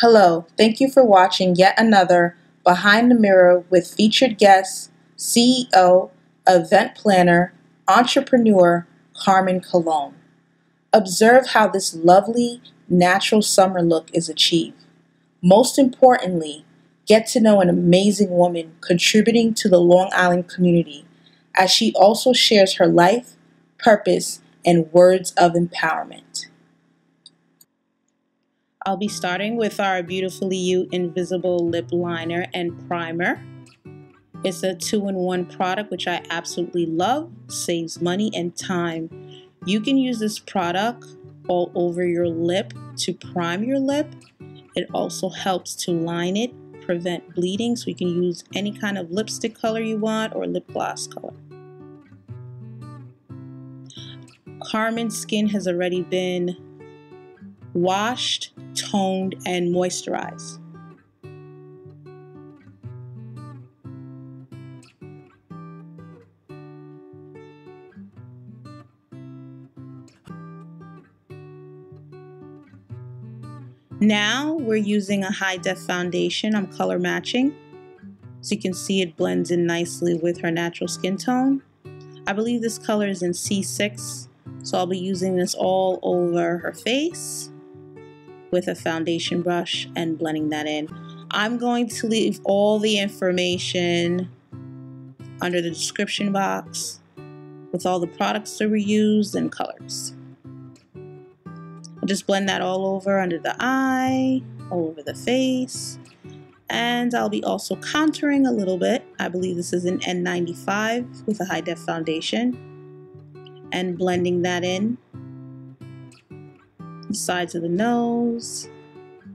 Hello, thank you for watching yet another Behind the Mirror with featured guest, CEO, event planner, entrepreneur, Carmen Cologne. Observe how this lovely, natural summer look is achieved. Most importantly, get to know an amazing woman contributing to the Long Island community as she also shares her life, purpose, and words of empowerment. I'll be starting with our Beautifully You Invisible Lip Liner and Primer. It's a 2-in-1 product which I absolutely love, saves money and time. You can use this product all over your lip to prime your lip. It also helps to line it, prevent bleeding, so you can use any kind of lipstick color you want or lip gloss color. Carmen's skin has already been washed, toned, and moisturized. Now we're using a high def foundation. I'm color matching, so you can see it blends in nicely with her natural skin tone. I believe this color is in C6, so I'll be using this all over her face with a foundation brush and blending that in. I'm going to leave all the information under the description box with all the products that were used and colors. I'll just blend that all over under the eye, all over the face, and I'll be also contouring a little bit. I believe this is an N95 with a high def foundation, and blending that in. The sides of the nose,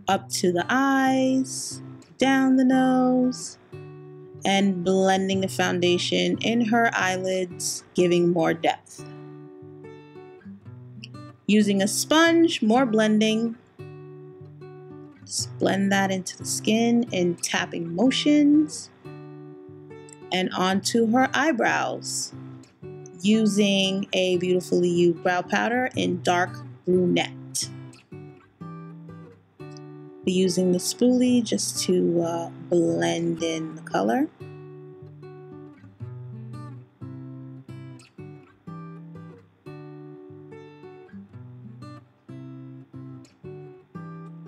up to the eyes, down the nose, and blending the foundation in her eyelids, giving more depth. Using a sponge, more blending. Just blend that into the skin in tapping motions and onto her eyebrows. Using a Beautifully You brow powder in dark brunette. Be using the spoolie just to blend in the color.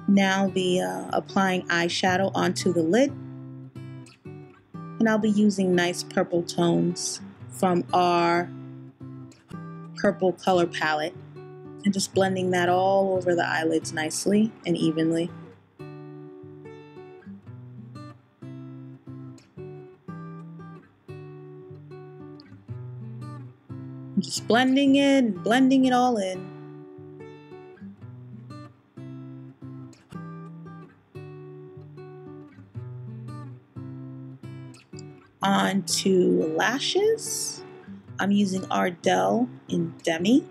Now I'll be applying eyeshadow onto the lid, and I'll be using nice purple tones from our purple color palette and just blending that all over the eyelids nicely and evenly. Just blending it all in. On to lashes. I'm using Ardell in Demi.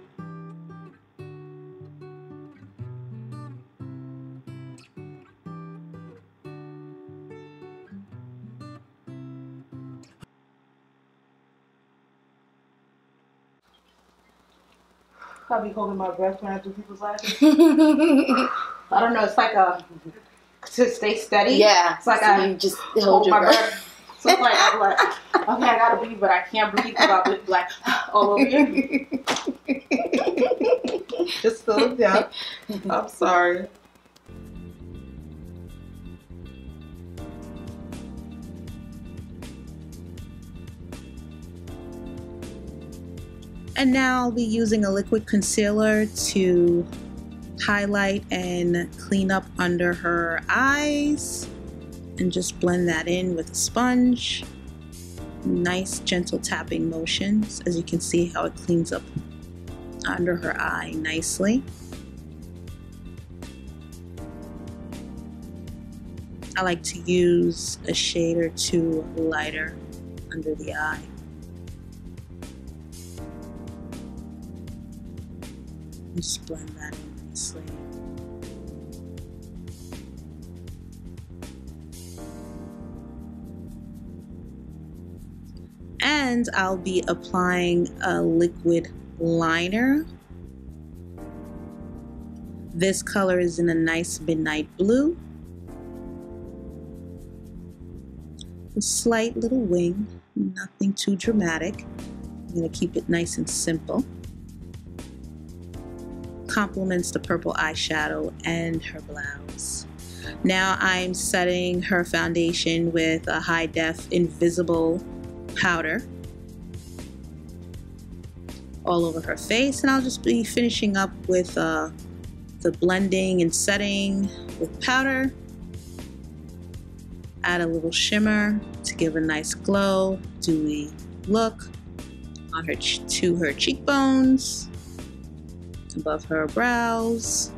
I'll be holding my breath when I do people's lashes. I don't know. It's like to stay steady. Yeah. It's like so I you just hold my breath. So it's like I'm like, okay, I gotta breathe, but I can't breathe because I'll be like all over you. Just slow it down. I'm sorry. And now I'll be using a liquid concealer to highlight and clean up under her eyes and just blend that in with a sponge. Nice gentle tapping motions, as you can see how it cleans up under her eye nicely. I like to use a shade or two lighter under the eye. Just blend that in nicely. And I'll be applying a liquid liner. This color is in a nice midnight blue. a slight little wing, nothing too dramatic. I'm going to keep it nice and simple. Complements the purple eyeshadow and her blouse. Now I'm setting her foundation with a high def invisible powder all over her face, and I'll just be finishing up with the blending and setting with powder. Add a little shimmer to give a nice glow, dewy look on her to her cheekbones, above her brows.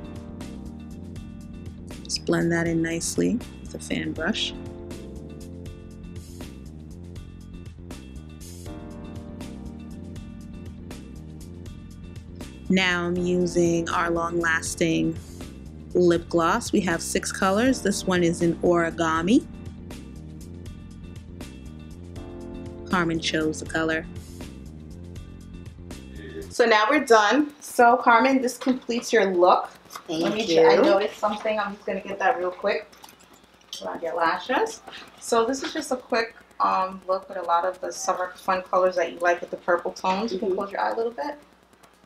Just blend that in nicely with a fan brush. Now I'm using our long-lasting lip gloss. We have 6 colors. This one is in Oragami. Carmen chose the color. So now we're done. So Carmen, this completes your look. Thank you. I noticed something. I'm just gonna get that real quick around your lashes. So this is just a quick look with a lot of the summer fun colors that you like with the purple tones. You can close your eye a little bit.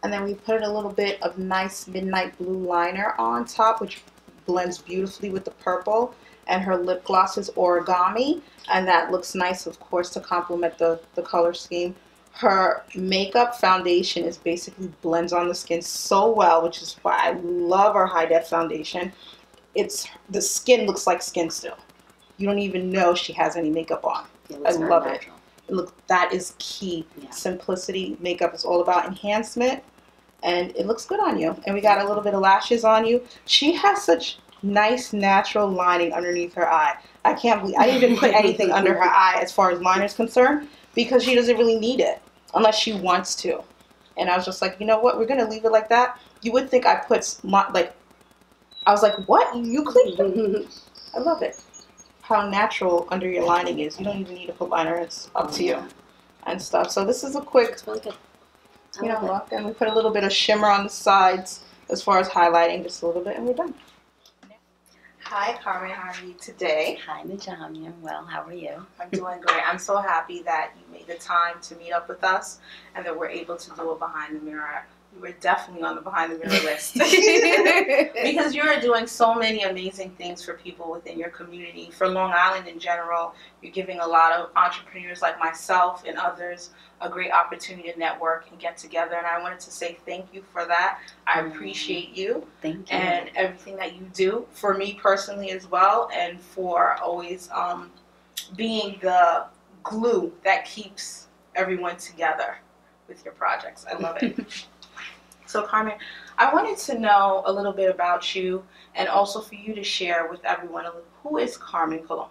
And then we put a little bit of nice midnight blue liner on top, which blends beautifully with the purple. And her lip gloss is Oragami, and that looks nice, of course, to complement the color scheme. Her makeup foundation is basically blends on the skin so well, which is why I love our high def foundation. The skin looks like skin still. You don't even know she has any makeup on. I love it. Look, that is key. Yeah. Simplicity. Makeup is all about enhancement, and it looks good on you. And we got a little bit of lashes on you. She has such nice natural lining underneath her eye. I can't believe I didn't even put anything under her eye as far as liner is concerned, because she doesn't really need it unless she wants to. And I was just like, you know what, we're gonna leave it like that. You would think I put I was like, what, you clean? I love it. How natural under your lining is. You don't even need to put liner. It's up to you and stuff. So this is a quick, look. And we put a little bit of shimmer on the sides as far as highlighting, just a little bit, and we're done. Hi, Carmen. How are you today? Hi, Nadjamy. I'm well. How are you? I'm doing great. I'm so happy that you made the time to meet up with us and that we're able to do a behind the mirror. You were definitely on the behind the mirror list because you're doing so many amazing things for people within your community, for Long Island in general. You're giving a lot of entrepreneurs like myself and others a great opportunity to network and get together, and I wanted to say thank you for that. I appreciate you. Thank you. And everything that you do for me personally as well, and for always being the glue that keeps everyone together with your projects. I love it. So Carmen, I wanted to know a little bit about you, and also for you to share with everyone, who is Carmen Cologne?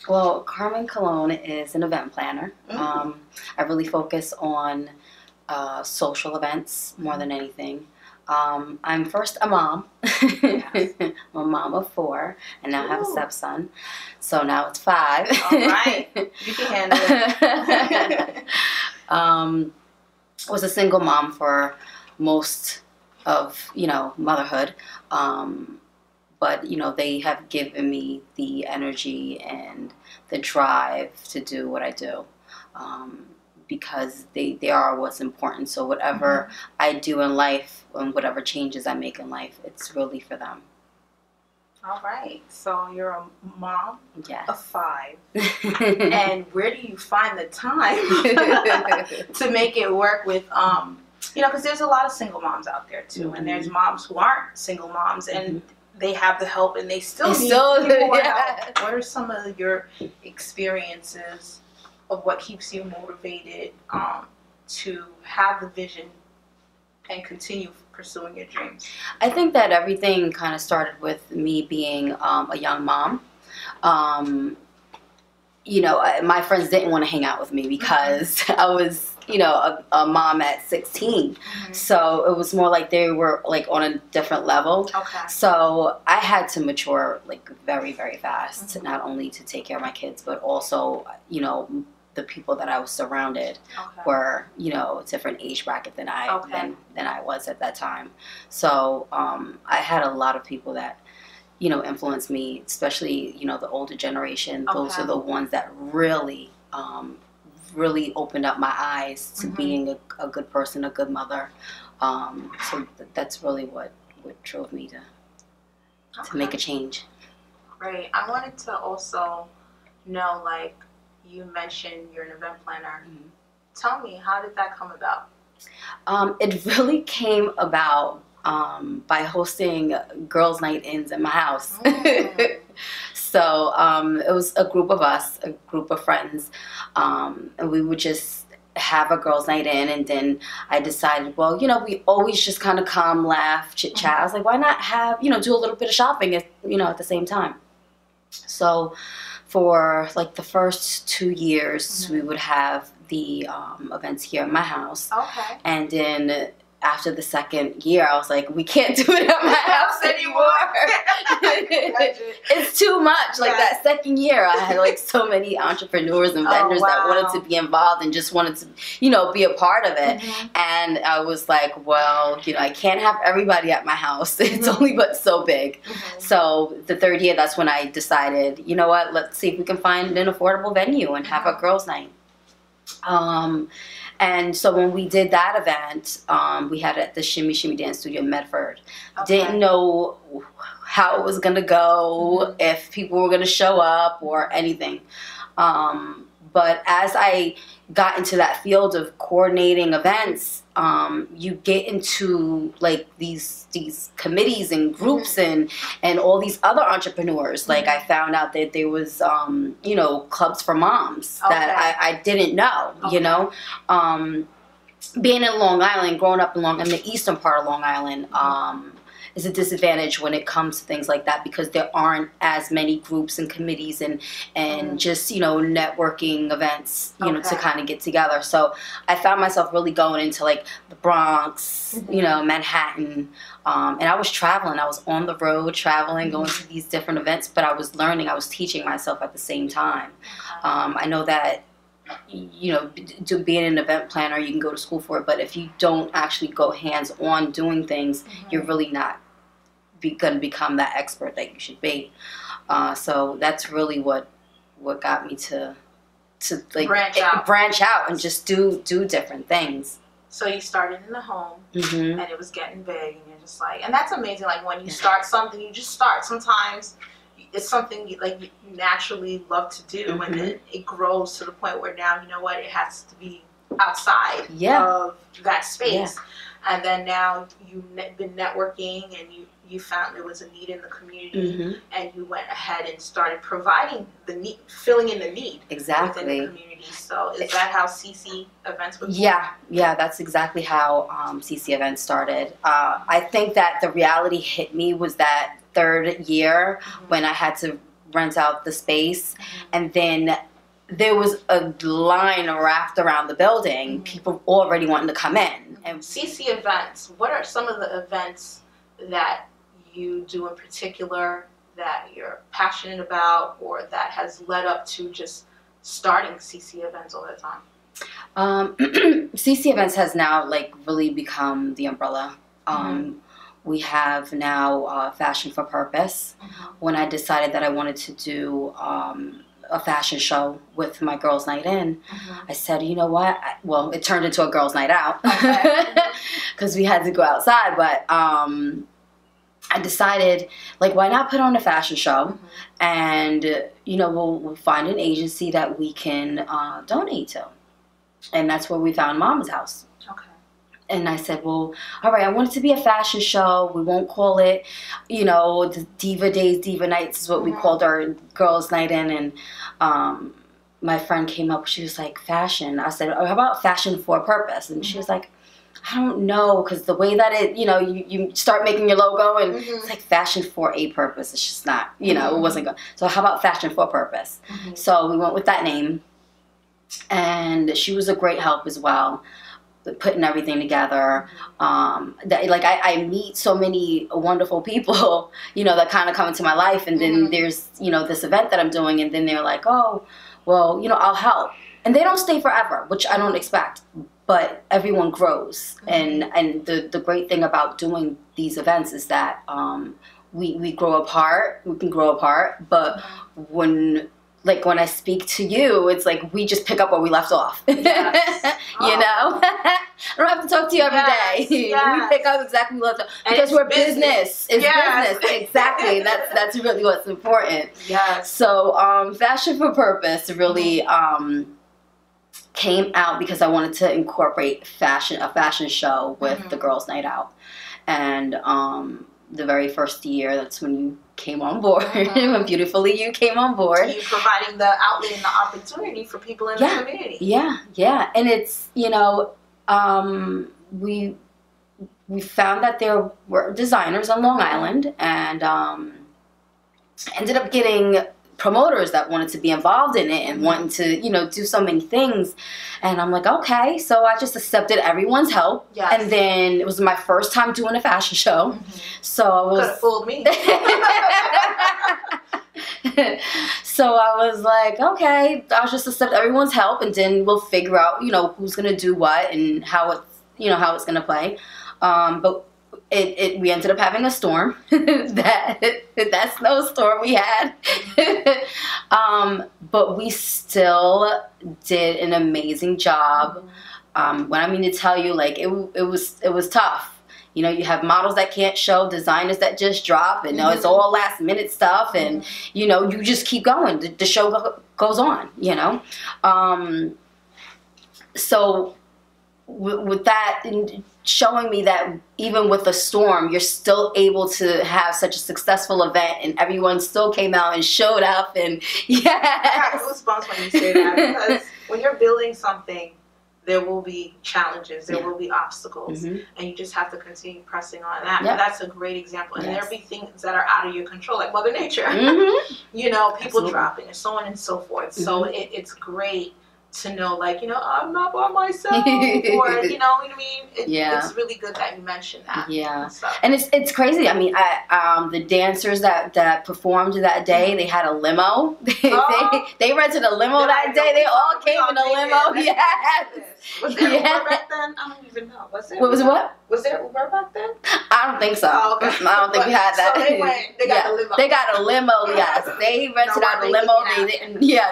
Well, Carmen Cologne is an event planner. I really focus on social events more than anything. I'm first a mom. Yes. I'm a mom of 4, and now I have a stepson. So now it's 5. All right. You can handle it. Was a single mom for most of, motherhood. But, they have given me the energy and the drive to do what I do, because they are what's important. So whatever I do in life and whatever changes I make in life, it's really for them. All right. So you're a mom of 5. And where do you find the time to make it work with, because there's a lot of single moms out there too, and there's moms who aren't single moms, and they have the help, and they still need more help. What are some of your experiences of what keeps you motivated to have the vision and continue pursuing your dreams? I think that everything kind of started with me being a young mom. My friends didn't want to hang out with me because I was, a mom at 16. So it was more like they were like on a different level. Okay. So I had to mature like very, very fast, not only to take care of my kids, but also, the people that I was surrounded were, a different age bracket than I was at that time. So I had a lot of people that, you know, influenced me, especially, you know, the older generation. Those are the ones that really, really opened up my eyes to being a good person, a good mother. So that's really what drove me to make a change. Great. I wanted to also know, like, you mentioned you're an event planner. Tell me, how did that come about? It really came about by hosting girls' night-ins in my house. So it was a group of us, a group of friends, and we would just have a girls' night in, and then I decided, well, you know, we always just kind of come, laugh, chit-chat. I was like, why not have, you know, do a little bit of shopping at, you know, at the same time. So for like the first 2 years, we would have the events here in my house. Okay. And then after the second year, I was like, we can't do it at my house anymore. It's too much. Like that second year, I had like so many entrepreneurs and vendors that wanted to be involved and just wanted to, you know, be a part of it. And I was like, well, you know, I can't have everybody at my house. It's only but so big. So the third year, that's when I decided, you know what, let's see if we can find an affordable venue and have a girls' night. And so when we did that event, we had it at the Shimmy Shimmy Dance Studio in Medford. Didn't know how it was going to go, if people were going to show up or anything. But as I got into that field of coordinating events, you get into like these committees and groups and all these other entrepreneurs. Like I found out that there was you know, clubs for moms that I didn't know. You know, being in Long Island, growing up in the eastern part of Long Island, is a disadvantage when it comes to things like that, because there aren't as many groups and committees and just, you know, networking events, you know, to kind of get together. So I found myself really going into like the Bronx, you know, Manhattan, and I was traveling. I was on the road traveling, going to these different events, but I was learning, I was teaching myself at the same time. I know that, you know, being an event planner, you can go to school for it, but if you don't actually go hands-on doing things, you're really not going to become that expert that you should be. So that's really what got me to like branch out and just do different things. So you started in the home, and it was getting big, and you're just like, and that's amazing. Like when you start something, you just start. Sometimes it's something you naturally love to do, and then it grows to the point where now, you know what, it has to be outside of that space. And then now you've been networking, and you found there was a need in the community, and you went ahead and started providing the need, filling in the need within the community. So is that how CC Events was born? Yeah, that's exactly how CC Events started. I think that the reality hit me was that third year when I had to rent out the space, and then there was a line wrapped around the building, people already wanting to come in. And CC Events, what are some of the events that you do in particular that you're passionate about, or that has led up to just starting CC Events all the time? CC Events has now like really become the umbrella. We have now Fashion for Purpose. When I decided that I wanted to do a fashion show with my girls' night in, I said, you know what? Well, it turned into a girls' night out because we had to go outside. But I decided, like, why not put on a fashion show, and you know, we'll find an agency that we can donate to, and that's where we found Mama's House. And I said, well, all right, I want it to be a fashion show. We won't call it, you know, the Diva Days, Diva Nights is what we called our girls' night in. And my friend came up, she was like, fashion. I said, oh, how about Fashion for Purpose? And she was like, I don't know, because the way that it, you know, you start making your logo and it's like Fashion for a Purpose. It's just not, you know, it wasn't good. So how about Fashion for Purpose? So we went with that name. And she was a great help as well, putting everything together. Like I meet so many wonderful people, you know, that kind of come into my life, and then there's, you know, this event that I'm doing, and then they're like, oh, well, you know, I'll help. And they don't stay forever, which I don't expect, but everyone grows. And the great thing about doing these events is that we grow apart. We can grow apart, but when I speak to you, it's like we just pick up where we left off. Yes. You know? I don't have to talk to you every day. Yes. We pick up exactly where we left off. Because we're business. It's business. Exactly. That's really what's important. Yes. So Fashion for Purpose really came out because I wanted to incorporate a fashion show with the Girls' Night Out. And the very first year, that's when you came on board, when Beautifully You came on board. You providing the outlet and the opportunity for people in the community. Yeah. And it's, you know, we found that there were designers on Long Island, and ended up getting promoters that wanted to be involved in it and wanting to, you know, do so many things. And I'm like, okay. So I just accepted everyone's help. Yes. And then it was my first time doing a fashion show. So I was... Could have fooled me. So I was like, okay, I'll just accept everyone's help, and then we'll figure out, you know, who's going to do what and how it's, you know, how it's going to play. But we ended up having a storm. that snowstorm we had. But we still did an amazing job. When I mean to tell you, like, it was tough. You know, you have models that can't show, designers that just drop, and it's all last minute stuff, and you know, you just keep going. The show goes on, you know. So with that, and showing me that even with a storm, you're still able to have such a successful event, and everyone still came out and showed up, and I got goosebumps when you say that, because when you're building something, there will be challenges, there will be obstacles, and you just have to continue pressing on that. And that's a great example. And there'll be things that are out of your control, like Mother Nature. You know, people dropping and so on and so forth. So it's great to know, like, you know, I'm not by myself, or, you know what I mean? It's really good that you mentioned that. And it's crazy. I mean, the dancers that performed that day, they had a limo. They rented a limo that day. They all came in a limo. Was there Uber back then? I don't even know. Was there? Was there Uber back then? I don't think so. Oh, okay. I don't think we had that. So they got a limo. They got a limo. Yes, they rented out a limo.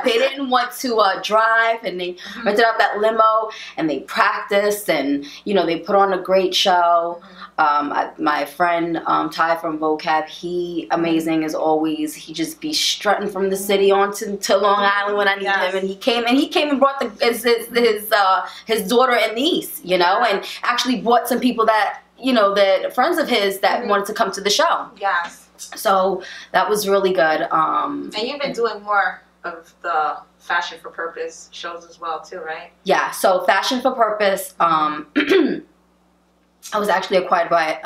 They didn't want to drive, and they rented out that limo, and they practiced, and you know, they put on a great show. My friend Ty from Vocab, he amazing as always. He just be strutting from the city on to Long Island when I need him, and he came and brought his daughter and niece, you know, and actually brought some people that, you know, that friends of his that wanted to come to the show. Yes. So that was really good. And you've been doing more of the Fashion for Purpose shows as well too, right? Yeah. So Fashion for Purpose, I was actually acquired by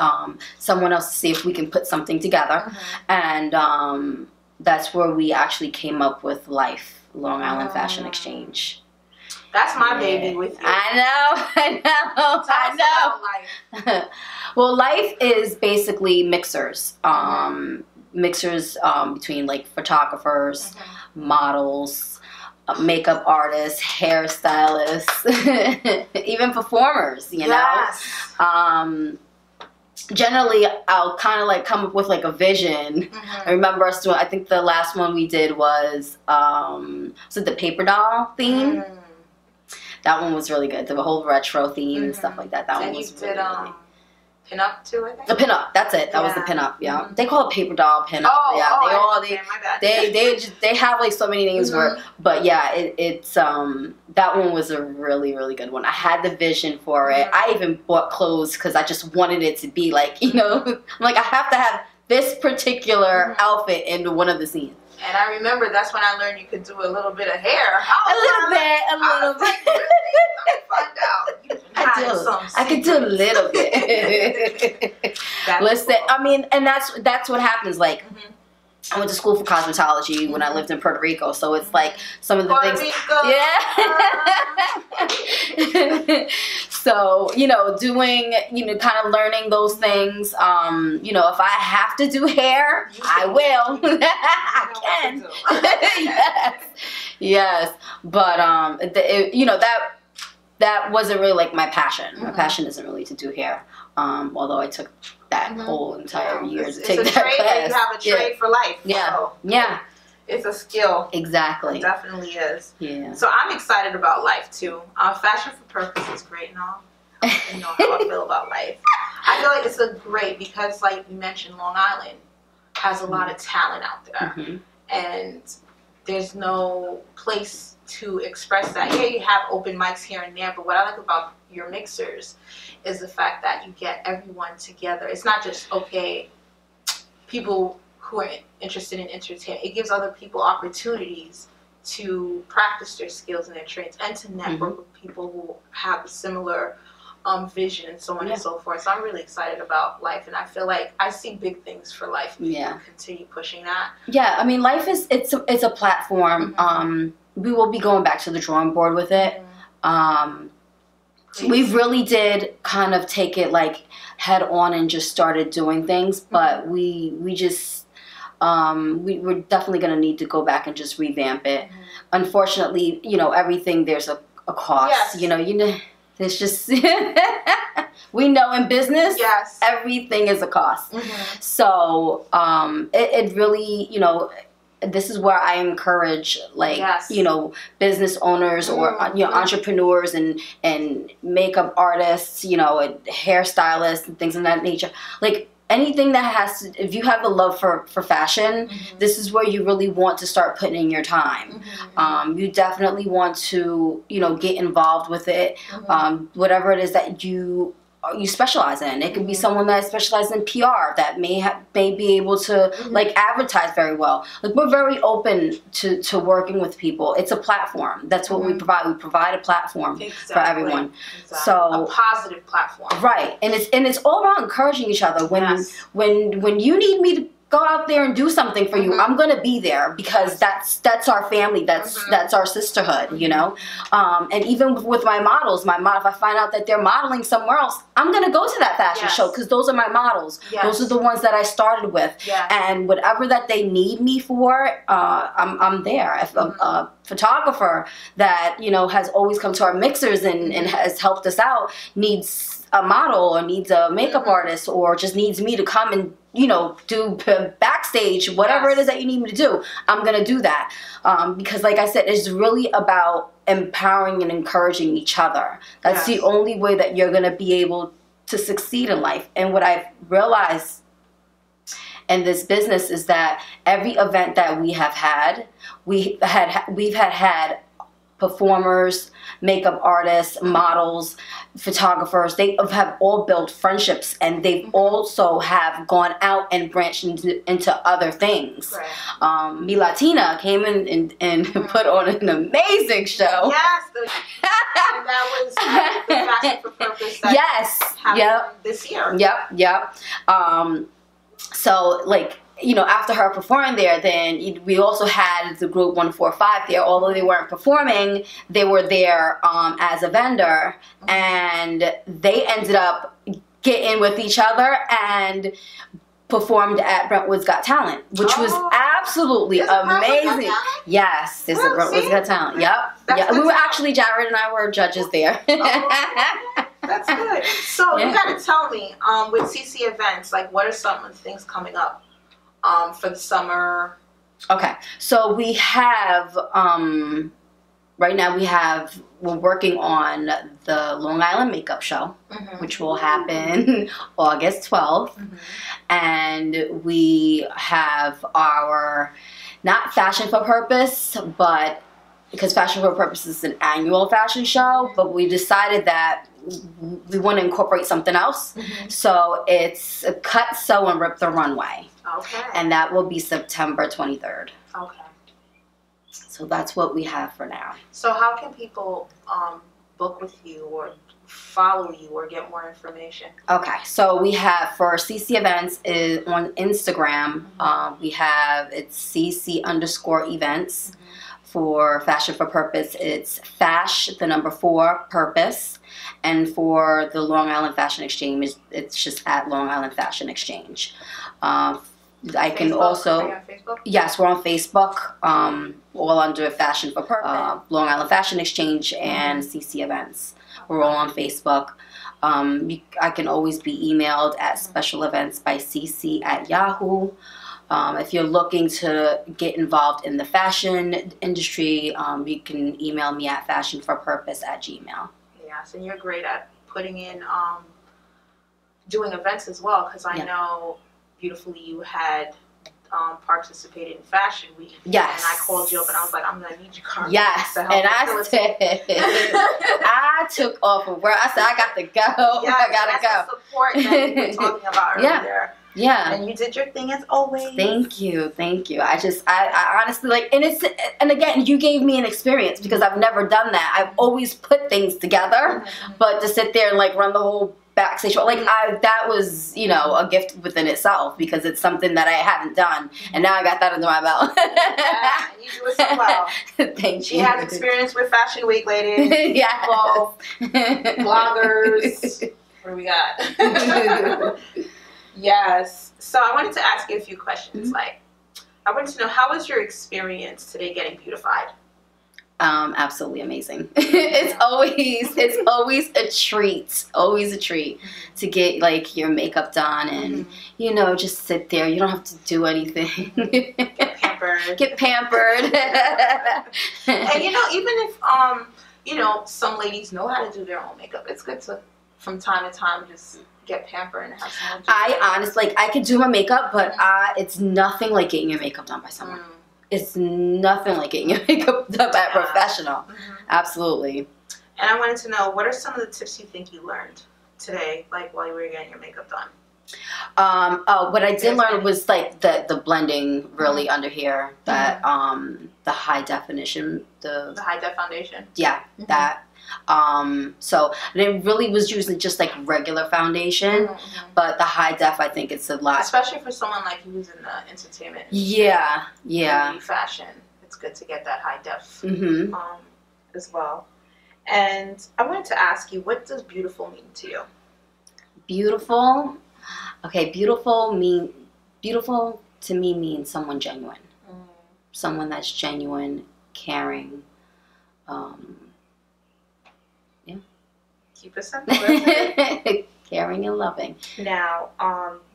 someone else to see if we can put something together, and that's where we actually came up with Life, Long Island Fashion Exchange. That's my baby with you. I know. Life. Well, Life is basically mixers. Mixers between like photographers, models, makeup artists, hairstylists, even performers, you know. Generally, I'll kind of like come up with like a vision. I remember us doing, I think the last one we did was the paper doll theme. That one was really good. The whole retro theme and stuff like that. That one was really good. Pin-up too, I think? The pin-up, that's it. That was the pin-up, They call it paper doll pin-up. They have like so many names for it. But yeah, it's that one was a really, really good one. I had the vision for it. I even bought clothes because I just wanted it to be like, you know, I'm like, I have to have this particular outfit in one of the scenes. And I remember that's when I learned you could do a little bit of hair. A little bit. Find out. I could do a little bit. Listen, cool. I mean, and that's what happens. Like, I went to school for cosmetology when I lived in Puerto Rico, so it's like some of the things. So, you know, doing, you know, kind of learning those things. You know, if I have to do hair, I will. I can. Yes. But you know, that wasn't really like my passion. My passion isn't really to do hair. Although I took that whole entire year to it's take a that trade class. You have a trade for life. Yeah. So Yeah. It's a skill. Exactly. It definitely is. Yeah. So I'm excited about life too. Fashion for purpose is great and all. You know how I feel about life. I feel like it's a great because, like you mentioned, Long Island has a lot of talent out there, and there's no place to express that. Yeah, you have open mics here and there, but what I like about your mixers is the fact that you get everyone together. It's not just people who are interested in entertainment. It gives other people opportunities to practice their skills and their trades and to network with people who have a similar vision and so on and so forth. So I'm really excited about life, and I feel like I see big things for life if you continue pushing that. Yeah, I mean, life is it's a platform. We will be going back to the drawing board with it. We really did kind of take it like head on and just started doing things, but we're definitely going to need to go back and just revamp it. Unfortunately, you know, everything there's a cost. Yes. You know, there's just we know in business, everything is a cost. So it really, you know, this is where I encourage, like, you know, business owners or you know, entrepreneurs and makeup artists, you know, and hairstylists and things of that nature. Like, anything that has to, if you have the love for fashion, this is where you really want to start putting in your time. You definitely want to, you know, get involved with it. Whatever it is that you specialize in. It could be someone that specializes in PR that may be able to like advertise very well. Like, we're very open to working with people. It's a platform. That's what we provide. We provide a platform for everyone. So a positive platform. Right. And it's all about encouraging each other. When you need me to go out there and do something for you, I'm gonna be there, because that's our family, that's our sisterhood, you know. And even with my models, if I find out that they're modeling somewhere else, I'm gonna go to that fashion show, because those are my models. Those are the ones that I started with, and whatever that they need me for, I'm there. If a photographer that, you know, has always come to our mixers and has helped us out needs a model or needs a makeup artist or just needs me to come and, you know, do backstage, whatever it is that you need me to do, I'm going to do that. Because like I said, it's really about empowering and encouraging each other. That's the only way that you're going to be able to succeed in life. And what I've realized in this business is that every event that we have had, we've had performers, makeup artists, models, photographers. They have all built friendships, and they've also have gone out and branched into other things. Mi Latina came in and put on an amazing show. And that was the Fashion for Purpose that happened this year. So, like, you know, after her performing there, then we also had the group 145 there. Although they weren't performing, they were there as a vendor, and they ended up getting with each other and performed at Brentwood's Got Talent, which was absolutely amazing. Yes, it's a Brentwood's Got Talent. We were actually, Jared and I were judges there. That's good. So you got to tell me, with CC Events, like, what are some of the things coming up for the summer? Okay, so we have right now we're working on the Long Island Makeup Show, which will happen August 12th, and we have our, not Fashion for Purpose, but because Fashion for Purpose is an annual fashion show, but we decided that we want to incorporate something else. So it's a Cut, Sew, and Rip the Runway. And that will be September 23rd. So that's what we have for now. So how can people book with you or follow you or get more information? Okay, so we have, for CC Events is on Instagram, we have, it's CC_events. For Fashion for Purpose, it's #4 Purpose. And for the Long Island Fashion Exchange, it's just at Long Island Fashion Exchange. I can also, are you on Facebook? Yes, we're on Facebook, all under Fashion for Purpose, Long Island Fashion Exchange, and CC Events. We're all on Facebook. I can always be emailed at specialeventsbycc@yahoo. If you're looking to get involved in the fashion industry, you can email me at fashionforpurpose@gmail. Yes, and you're great at putting in doing events as well, because I know beautifully you had participated in Fashion Week. Yes. And I called you up and I was like, I'm going to need you, Carmen. Yes, and I said, I took off of work. I said, I got to go. Yes, I got to go. That's the support that we were talking about earlier. Yeah. And you did your thing as always. Thank you. I honestly like, and again, you gave me an experience because I've never done that. I've always put things together, but to sit there and like run the whole backstage, like that was, you know, a gift within itself because it's something that I haven't done, and now I got that under my belt. Yeah, you do it so well. Thank you. She has experience with Fashion Week, ladies. Yeah. Well, bloggers. What do we got? Yes. So I wanted to ask you a few questions. Like, I wanted to know, how was your experience today getting beautified? Absolutely amazing. It's always a treat. Always a treat to get like your makeup done and you know, just sit there. You don't have to do anything. Get pampered. And you know, even if you know, some ladies know how to do their own makeup, it's good to from time to time just get pampered and have someone do I honestly, like, I could do my makeup, but it's nothing like getting your makeup done by someone. It's nothing like getting your makeup done by a professional. Absolutely. And I wanted to know, what are some of the tips you think you learned today, like while you were getting your makeup done? What I did learn was like the blending really under here. That the high definition, the high def foundation. Yeah, that. So it really was using just like regular foundation, but the high def, I think it's a lot. Especially for someone like you who's in the entertainment. Yeah. Fashion. It's good to get that high def as well. And I wanted to ask you, what does beautiful mean to you? Beautiful? Okay, beautiful to me means someone genuine. Someone that's genuine, caring, Keep it simple. Caring and loving. Now,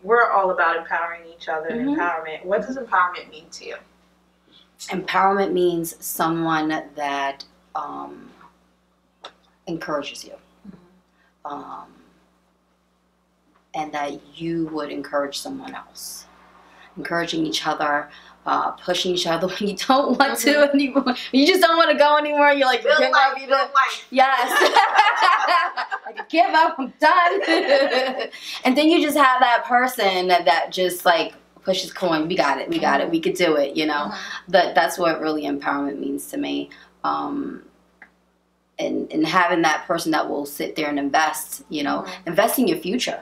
we're all about empowering each other and empowerment. What does empowerment mean to you? Empowerment means someone that encourages you. And that you would encourage someone else. Encouraging each other, pushing each other when you don't want to anymore. You just don't want to go anymore. You're like, give up. Yes. Like, give up, I'm done. And then you just have that person that just like pushes coin. We got it. We could do it, you know. That's what really empowerment means to me. And having that person that will sit there and invest, you know, invest in your future.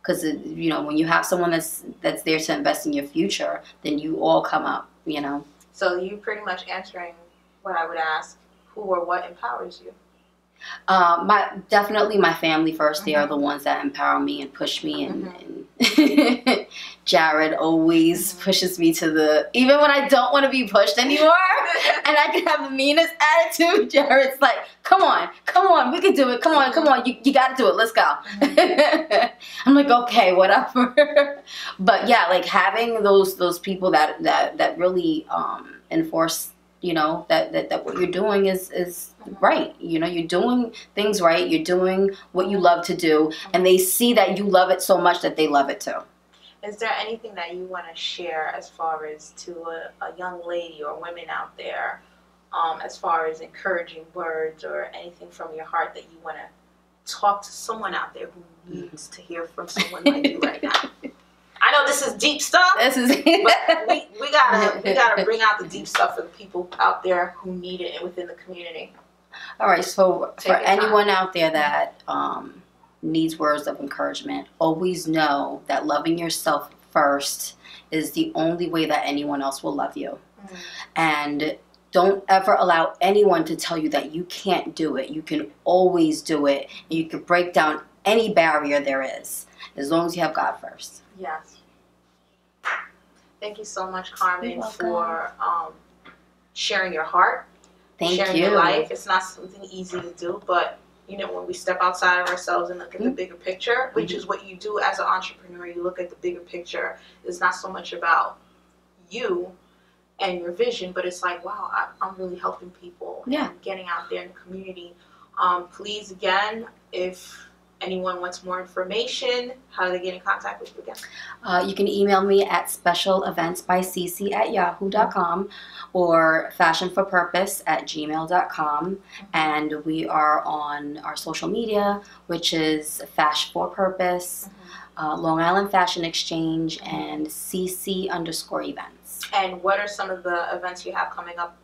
Because, you know, when you have someone that's there to invest in your future, then you all come up, you know. So you pretty much answering what I would ask, who or what empowers you? Definitely my family first. They are the ones that empower me and push me, and Jared always pushes me to even when I don't want to be pushed anymore and I can have the meanest attitude, Jared's like, come on, we can do it, come on, you gotta do it, let's go. I'm like, okay, whatever. But yeah, like having those people that really enforce, you know, that what you're doing is right. You know, you're doing things right. You're doing what you love to do. And they see that you love it so much that they love it too. Is there anything that you want to share as far as to a young lady or women out there, as far as encouraging words or anything from your heart that you want to talk to someone out there who needs to hear from someone like you right now? I know this is deep stuff, but we gotta bring out the deep stuff for the people out there who need it within the community. All right, so for anyone out there that needs words of encouragement, always know that loving yourself first is the only way that anyone else will love you. And don't ever allow anyone to tell you that you can't do it. You can always do it. And you can break down any barrier there is, as long as you have God first. Yes. Thank you so much, Carmen, for sharing your heart, sharing your life. It's not something easy to do, but you know, when we step outside of ourselves and look at the bigger picture, which is what you do as an entrepreneur. You look at the bigger picture. It's not so much about you and your vision, but it's like, wow, I'm really helping people and getting out there in the community. Please, again, if anyone wants more information, how do they get in contact with you again? You can email me at specialeventsbycc@yahoo.com or fashionforpurpose@gmail.com. And we are on our social media, which is Fash for Purpose, Long Island Fashion Exchange, and CC_events. And what are some of the events you have coming up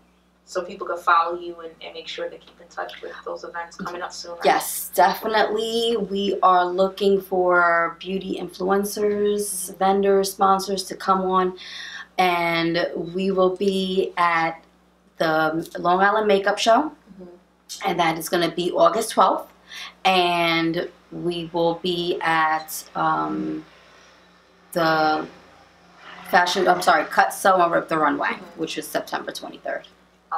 so people can follow you and make sure to keep in touch with those events coming up soon? Right? Yes, definitely. We are looking for beauty influencers, vendors, sponsors to come on. And we will be at the Long Island Makeup Show. And that is going to be August 12th. And we will be at the Cut, Sew, and Rip the Runway, which is September 23rd.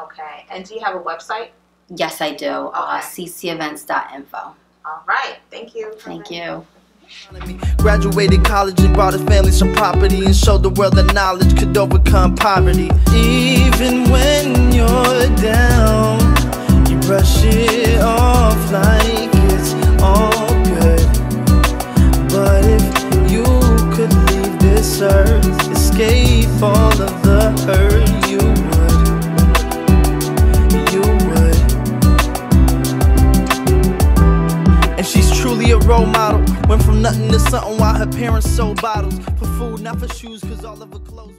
Okay. And do you have a website? Yes, I do. ccevents.info. All right. Thank you. Thank you. Graduated college and brought his family some property and showed the world that knowledge could overcome poverty. Even when you're down, you brush it off like it's all good. But if you could leave this earth, escape all of the hurt, you would. She's truly a role model. Went from nothing to something while her parents sold bottles for food, not for shoes, cause all of her clothes